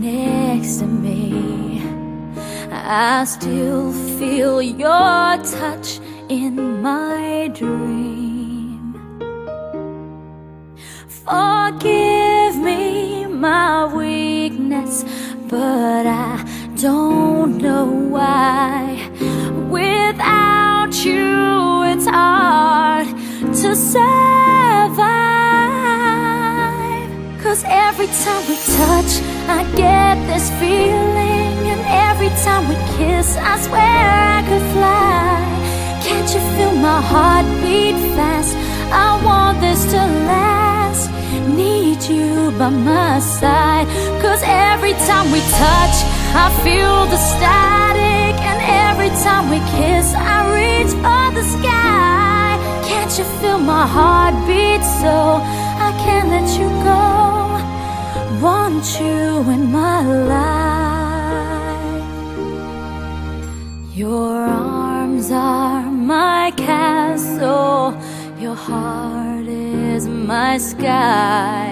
next to me, I still feel your touch in my dream. Forgive me my weakness, but I don't know why. Without you, it's hard to survive. 'Cause every time we touch, I get this feeling, and every time we kiss, I swear I could fly. Can't you feel my heart beat fast? I want this to last. Need you by my side. 'Cause every time we touch, I feel the static, and every time we kiss, I reach for the sky. Can't you feel my heart beat so I can't let you go? Want you in my life. Your arms are my castle, your heart is my sky.